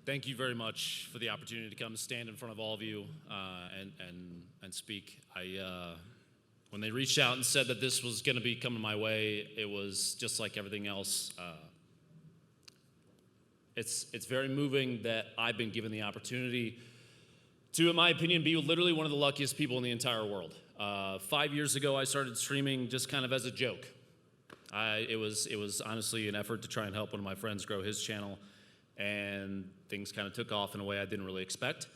Thank you very much for the opportunity to come stand in front of all of you and speak. When they reached out and said that this was going to be coming my way, it was just like everything else. It's very moving that I've been given the opportunity to, in my opinion, be literally one of the luckiest people in the entire world. 5 years ago, I started streaming just kind of as a joke. It was honestly an effort to try and help one of my friends grow his channel, and things kind of took off in a way I didn't really expect.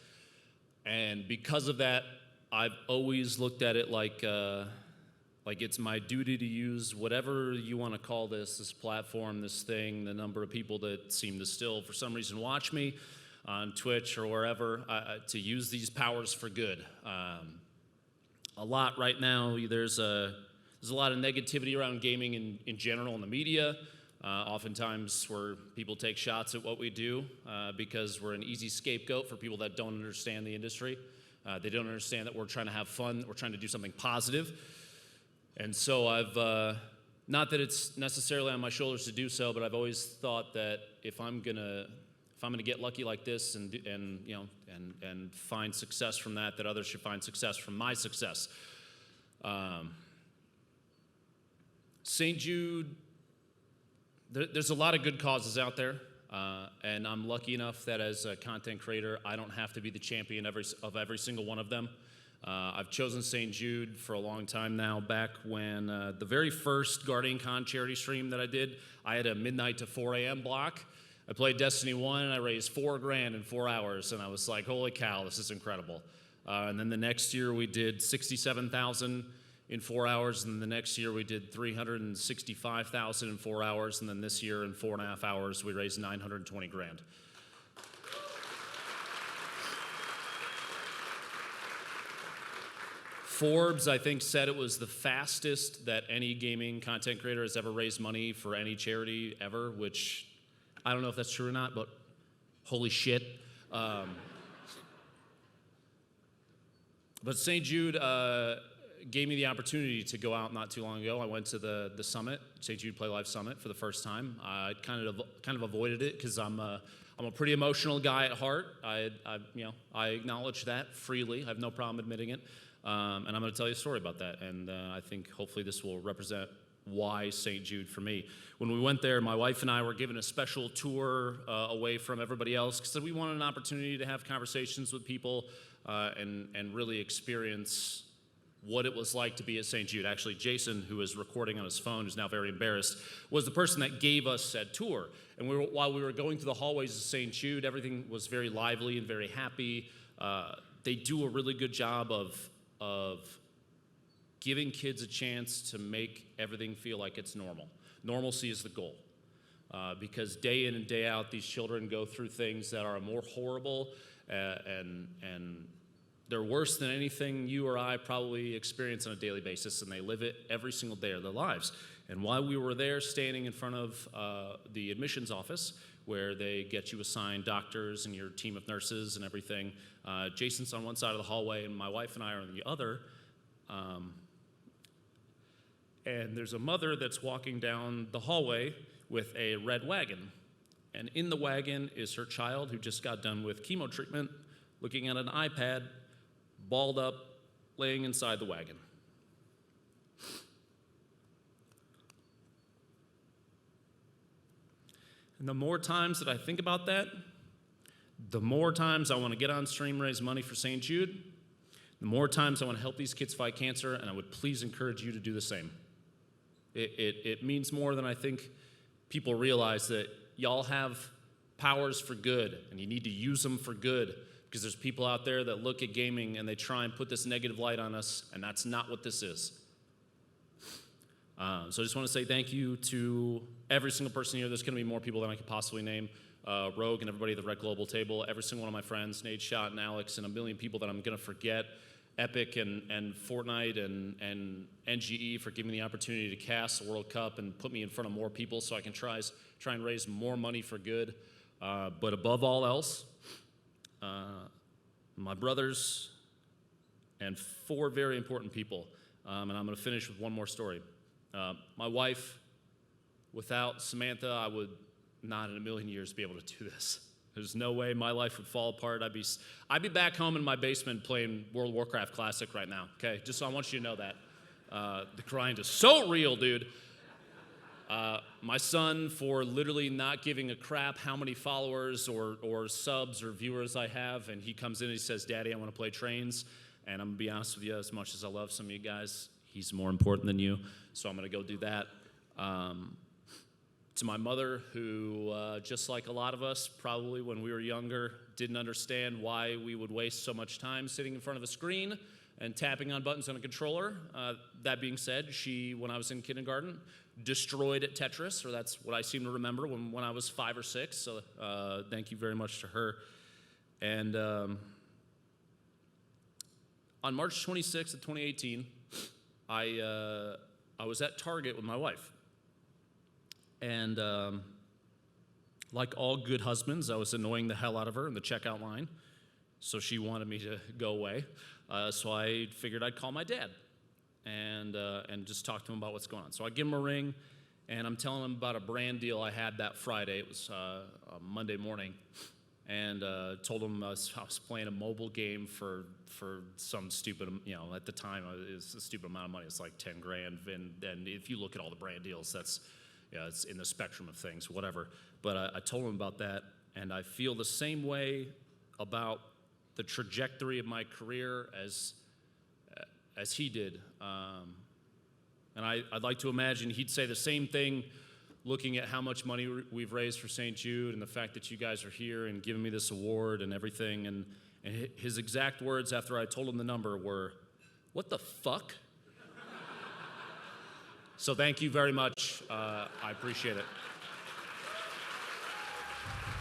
And because of that, I've always looked at it like it's my duty to use whatever you want to call this platform, this thing, the number of people that seem to still, for some reason, watch me on Twitch or wherever, to use these powers for good. A lot right now, there's a lot of negativity around gaming in general in the media. Oftentimes where people take shots at what we do because we're an easy scapegoat for people that don't understand the industry. They don't understand that we're trying to have fun, we're trying to do something positive. And so I've, not that it's necessarily on my shoulders to do so, but I've always thought that if I'm gonna get lucky like this and find success from that others should find success from my success. St. Jude, there's a lot of good causes out there, and I'm lucky enough that as a content creator, I don't have to be the champion of every single one of them. I've chosen St. Jude for a long time now. Back when the very first Guardian Con charity stream that I did, I had a midnight to 4 a.m. block. I played Destiny 1, and I raised $4,000 in 4 hours, and I was like, holy cow, this is incredible. And then the next year, we did $67,000 in 4 hours, and then the next year we did $365,000 in 4 hours, and then this year in 4.5 hours we raised $920,000. Forbes, I think, said it was the fastest that any gaming content creator has ever raised money for any charity ever, which I don't know if that's true or not, but holy shit. But St. Jude gave me the opportunity to go out not too long ago. I went to the summit, St. Jude Play Live Summit for the first time. I kind of avoided it because I'm a pretty emotional guy at heart. I acknowledge that freely. I have no problem admitting it. And I'm going to tell you a story about that. And I think hopefully this will represent why St. Jude for me. When we went there, my wife and I were given a special tour away from everybody else because we wanted an opportunity to have conversations with people and really experience what it was like to be at St. Jude. Actually, Jason, who is recording on his phone, who's now very embarrassed, was the person that gave us said tour. And while we were going through the hallways of St. Jude, everything was very lively and very happy. They do a really good job of giving kids a chance to make everything feel like it's normal. Normalcy is the goal. Because day in and day out, these children go through things that are more horrible and they're worse than anything you or I probably experience on a daily basis, and they live it every single day of their lives. And while we were there standing in front of the admissions office, where they get you assigned doctors and your team of nurses and everything, Jason's on one side of the hallway, and my wife and I are on the other. And there's a mother that's walking down the hallway with a red wagon. And in the wagon is her child who just got done with chemo treatment, looking at an iPad, balled up, laying inside the wagon. And the more times that I think about that, the more times I want to get on stream, raise money for St. Jude, the more times I want to help these kids fight cancer, and I would please encourage you to do the same. It means more than I think people realize, that y'all have powers for good, and you need to use them for good. Because there's people out there that look at gaming and they try and put this negative light on us, and that's not what this is. So I just want to say thank you to every single person here. There's going to be more people than I could possibly name. Rogue and everybody at the Red Global table, every single one of my friends, Nate, Shot, and Alex, and a million people that I'm going to forget. Epic and Fortnite and NGE for giving me the opportunity to cast the World Cup and put me in front of more people so I can try and raise more money for good. But above all else, my brothers, and 4 very important people. And I'm going to finish with one more story. My wife, without Samantha, I would not in a million years be able to do this. There's no way my life would fall apart. I'd be back home in my basement playing World of Warcraft Classic right now, okay? Just so I want you to know that. The grind is so real, dude. My son, for literally not giving a crap how many followers or subs or viewers I have, and he comes in and he says, Daddy, I want to play trains. And I'm going to be honest with you, as much as I love some of you guys, he's more important than you, so I'm going to go do that. To my mother, who, just like a lot of us, probably when we were younger, didn't understand why we would waste so much time sitting in front of a screen and tapping on buttons on a controller. That being said, she, when I was in kindergarten, destroyed at Tetris, or that's what I seem to remember when I was 5 or 6, so thank you very much to her. And on March 26th of 2018, I was at Target with my wife. And like all good husbands, I was annoying the hell out of her in the checkout line. So she wanted me to go away. So I figured I'd call my dad and just talk to him about what's going on. So I give him a ring, and I'm telling him about a brand deal I had that Friday. It was a Monday morning. And told him I was playing a mobile game for some stupid, at the time, it was a stupid amount of money. It's like 10 grand. And if you look at all the brand deals, that's... it's in the spectrum of things, whatever. But I told him about that, and I feel the same way about the trajectory of my career as he did. And I'd like to imagine he'd say the same thing, looking at how much money we've raised for St. Jude and the fact that you guys are here and giving me this award and everything. And his exact words after I told him the number were, "What the fuck?" So thank you very much. I appreciate it.